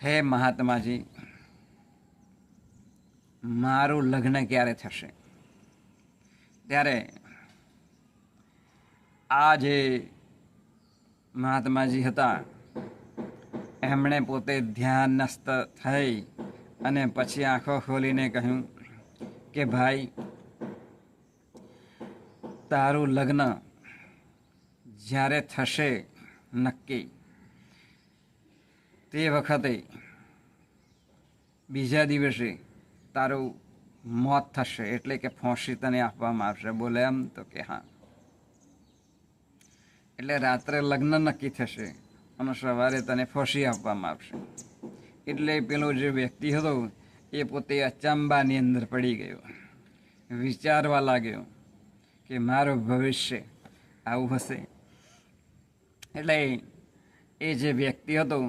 હે મહાત્માજી, મારું લગ્ન ક્યારે થશે? ત્યારે આ જે મહાત્માજી હતા એમણે પોતે ધ્યાનસ્થ થઈ અને પછી આંખો ખોલીને કહ્યું કે ભાઈ, તારું લગ્ન જ્યારે થશે નક્કી, તે વખતે બીજા દિવસે તારું મોત થશે, એટલે કે ફાંસી તને આપવામાં આવશે. બોલે એમ? તો કે હા. એટલે રાત્રે લગ્ન નક્કી થશે અને સવારે તને ફાંસી આપવામાં આવશે. એટલે પેલો જે વ્યક્તિ હતો એ પોતે અચંબાની અંદર પડી ગયો, વિચારવા લાગ્યો કે મારું ભવિષ્ય આવું હશે. એટલે એ જે વ્યક્તિ હતો